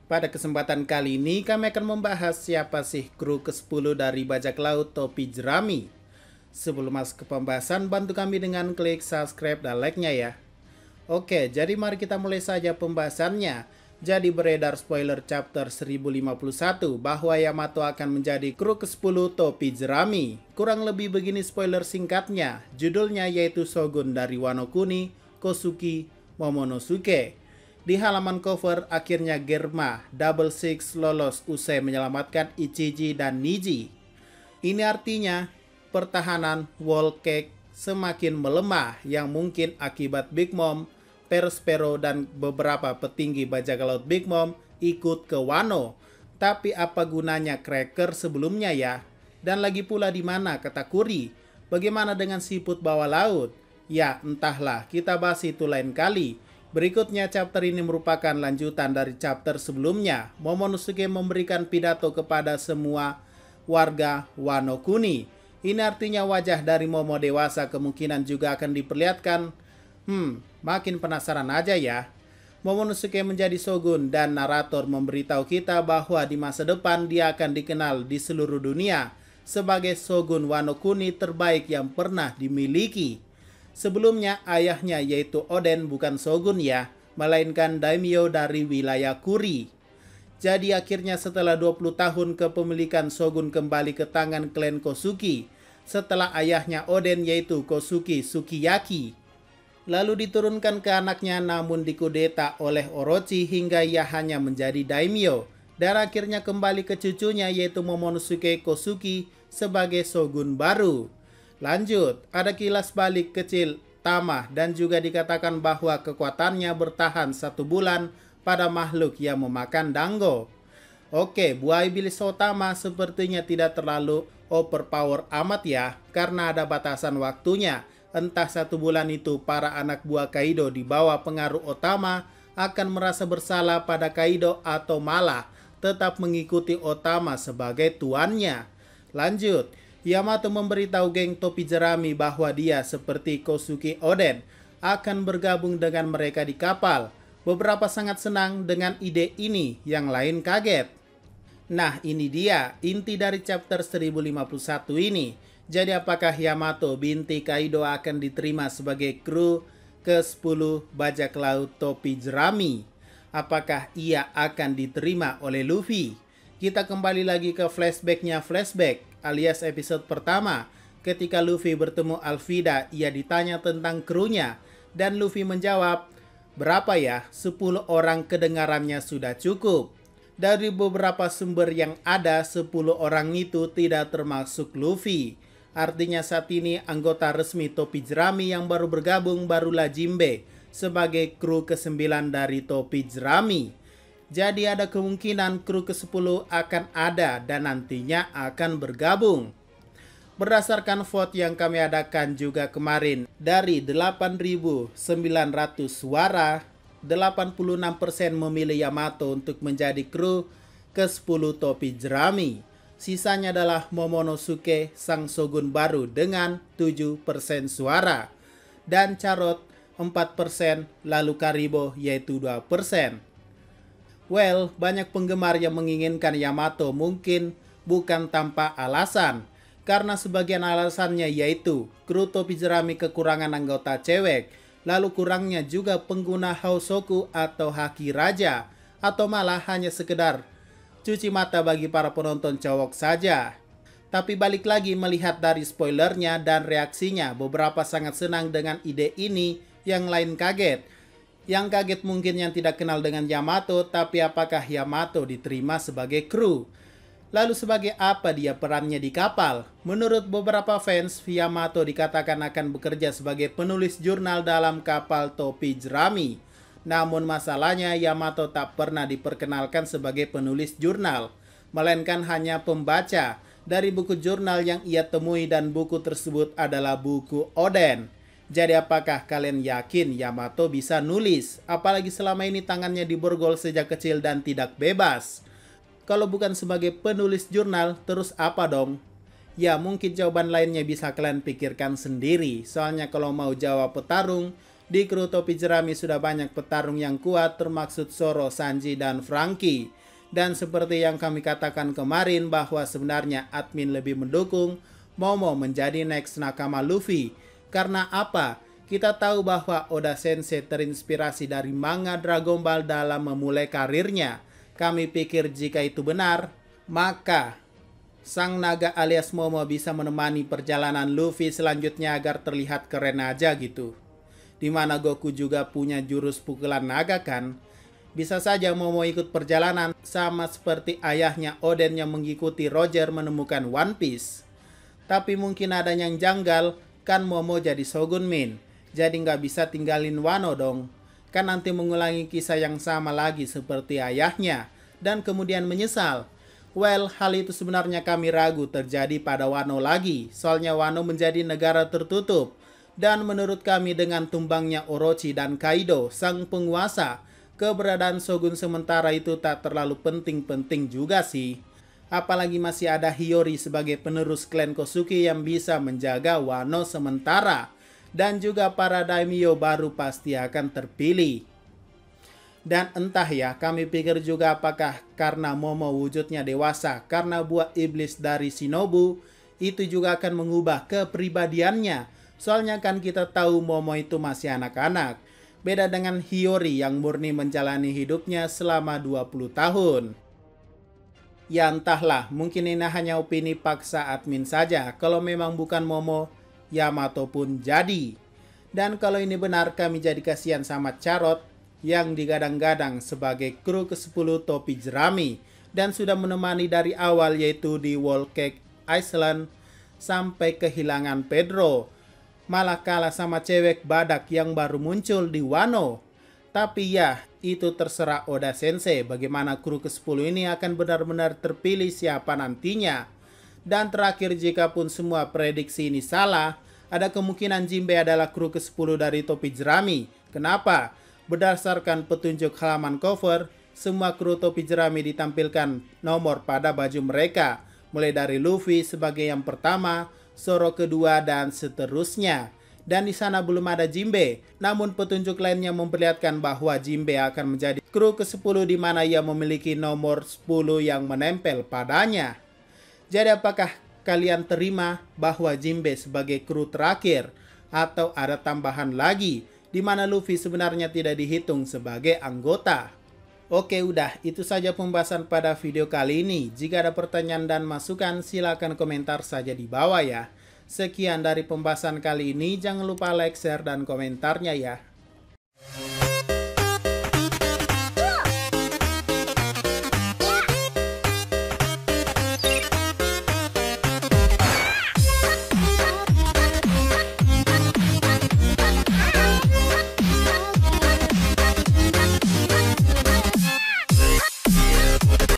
Pada kesempatan kali ini kami akan membahas siapa sih kru ke-10 dari bajak laut topi jerami. Sebelum masuk ke pembahasan, bantu kami dengan klik subscribe dan like-nya ya. Oke, jadi mari kita mulai saja pembahasannya. Jadi beredar spoiler chapter 1051 bahwa Yamato akan menjadi kru ke-10 topi jerami. Kurang lebih begini spoiler singkatnya. Judulnya yaitu Shogun dari Wano Kuni, Kosuki, Momonosuke. Di halaman cover, akhirnya Germa Double Six lolos usai menyelamatkan Ichiji dan Niji. Ini artinya pertahanan Whole Cake semakin melemah yang mungkin akibat Big Mom, Perospero dan beberapa petinggi bajak laut Big Mom ikut ke Wano. Tapi apa gunanya Cracker sebelumnya ya? Dan lagi pula di mana Katakuri? Bagaimana dengan siput bawah laut? Ya entahlah, kita bahas itu lain kali. Berikutnya chapter ini merupakan lanjutan dari chapter sebelumnya. Momonosuke memberikan pidato kepada semua warga Wano Kuni. Ini artinya wajah dari Momo dewasa kemungkinan juga akan diperlihatkan. Makin penasaran aja ya. Momonosuke menjadi shogun dan narator memberitahu kita bahwa di masa depan dia akan dikenal di seluruh dunia sebagai shogun Wano Kuni terbaik yang pernah dimiliki. Sebelumnya ayahnya yaitu Oden bukan shogun ya, melainkan daimyo dari wilayah Kuri. Jadi akhirnya setelah 20 tahun kepemilikan shogun kembali ke tangan klan Kosuki setelah ayahnya Oden yaitu Kosuke Sukiyaki. Lalu diturunkan ke anaknya namun dikudeta oleh Orochi hingga ia hanya menjadi daimyo. Dan akhirnya kembali ke cucunya yaitu Momonosuke Kosuki sebagai shogun baru. Lanjut, ada kilas balik kecil Tama dan juga dikatakan bahwa kekuatannya bertahan 1 bulan pada makhluk yang memakan dango. Oke, buah iblis Otama sepertinya tidak terlalu overpower amat ya, karena ada batasan waktunya. Entah 1 bulan itu para anak buah Kaido di bawah pengaruh Otama akan merasa bersalah pada Kaido atau malah tetap mengikuti Otama sebagai tuannya. Lanjut, Yamato memberitahu geng topi jerami bahwa dia seperti Kosuke Oden akan bergabung dengan mereka di kapal. Beberapa sangat senang dengan ide ini, yang lain kaget. Nah ini dia inti dari chapter 1051 ini. Jadi apakah Yamato binti Kaido akan diterima sebagai kru ke-10 bajak laut topi jerami? Apakah ia akan diterima oleh Luffy? Kita kembali lagi ke flashbacknya flashback alias episode pertama. Ketika Luffy bertemu Alvida, ia ditanya tentang krunya. Dan Luffy menjawab, berapa ya? 10 orang kedengarannya sudah cukup. Dari beberapa sumber yang ada, 10 orang itu tidak termasuk Luffy. Artinya saat ini anggota resmi topi jerami yang baru bergabung barulah Jinbe sebagai kru ke-9 dari topi jerami. Jadi ada kemungkinan kru ke-10 akan ada dan nantinya akan bergabung. Berdasarkan vote yang kami adakan juga kemarin, dari 8.900 suara, 86% memilih Yamato untuk menjadi kru ke-10 topi jerami. Sisanya adalah Momonosuke sang shogun baru dengan 7% suara. Dan Carrot 4%, lalu Karibo yaitu 2%. Well, banyak penggemar yang menginginkan Yamato mungkin bukan tanpa alasan. Karena sebagian alasannya yaitu kru topi jerami kekurangan anggota cewek, lalu kurangnya juga pengguna Hausoku atau Haki Raja, atau malah hanya sekedar cuci mata bagi para penonton cowok saja. Tapi balik lagi melihat dari spoilernya dan reaksinya, beberapa sangat senang dengan ide ini, yang lain kaget. Yang kaget mungkin yang tidak kenal dengan Yamato, tapi apakah Yamato diterima sebagai kru? Lalu sebagai apa dia perannya di kapal? Menurut beberapa fans, Yamato dikatakan akan bekerja sebagai penulis jurnal dalam kapal topi jerami. Namun masalahnya Yamato tak pernah diperkenalkan sebagai penulis jurnal, melainkan hanya pembaca dari buku jurnal yang ia temui dan buku tersebut adalah buku Oden. Jadi apakah kalian yakin Yamato bisa nulis? Apalagi selama ini tangannya diborgol sejak kecil dan tidak bebas. Kalau bukan sebagai penulis jurnal, terus apa dong? Ya mungkin jawaban lainnya bisa kalian pikirkan sendiri. Soalnya kalau mau jawab petarung, Di kru topi jerami sudah banyak petarung yang kuat, termaksud Zoro, Sanji, dan Franky. Dan seperti yang kami katakan kemarin bahwa sebenarnya admin lebih mendukung Momo menjadi next nakama Luffy. Karena apa? Kita tahu bahwa Oda Sensei terinspirasi dari manga Dragon Ball dalam memulai karirnya. Kami pikir jika itu benar, maka sang naga alias Momo bisa menemani perjalanan Luffy selanjutnya agar terlihat keren aja gitu. Dimana Goku juga punya jurus pukulan naga kan? Bisa saja Momo ikut perjalanan sama seperti ayahnya Oden yang mengikuti Roger menemukan One Piece. Tapi mungkin ada yang janggal, kan Momo jadi Shogun Min. Jadi nggak bisa tinggalin Wano dong. Kan nanti mengulangi kisah yang sama lagi seperti ayahnya. Dan kemudian menyesal. Well, hal itu sebenarnya kami ragu terjadi pada Wano lagi. Soalnya Wano menjadi negara tertutup. Dan menurut kami dengan tumbangnya Orochi dan Kaido, sang penguasa, keberadaan Shogun sementara itu tak terlalu penting-penting juga sih. Apalagi masih ada Hiyori sebagai penerus klan Kosuki yang bisa menjaga Wano sementara. Dan juga para daimyo baru pasti akan terpilih. Dan entah ya, kami pikir juga apakah karena Momo wujudnya dewasa karena buah iblis dari Shinobu, itu juga akan mengubah kepribadiannya. Soalnya kan kita tahu Momo itu masih anak-anak. Beda dengan Hiyori yang murni menjalani hidupnya selama 20 tahun. Ya entahlah, mungkin ini hanya opini paksa admin saja. Kalau memang bukan Momo, Yamato pun jadi. Dan kalau ini benar, kami jadi kasihan sama Carrot yang digadang-gadang sebagai kru ke-10 topi jerami dan sudah menemani dari awal, yaitu di Whole Cake Island sampai kehilangan Pedro. Malah kalah sama cewek badak yang baru muncul di Wano. Tapi ya, itu terserah Oda Sensei bagaimana kru ke-10 ini akan benar-benar terpilih siapa nantinya. Dan terakhir, jika pun semua prediksi ini salah, ada kemungkinan Jinbe adalah kru ke-10 dari topi jerami. Kenapa? Berdasarkan petunjuk halaman cover, semua kru topi jerami ditampilkan nomor pada baju mereka. Mulai dari Luffy sebagai yang pertama, Zoro kedua, dan seterusnya. Dan di sana belum ada Jinbe. Namun petunjuk lainnya memperlihatkan bahwa Jinbe akan menjadi kru ke-10 di mana ia memiliki nomor 10 yang menempel padanya. Jadi apakah kalian terima bahwa Jinbe sebagai kru terakhir atau ada tambahan lagi di mana Luffy sebenarnya tidak dihitung sebagai anggota? Oke, udah itu saja pembahasan pada video kali ini. Jika ada pertanyaan dan masukan, silakan komentar saja di bawah ya. Sekian dari pembahasan kali ini, jangan lupa like, share, dan komentarnya ya.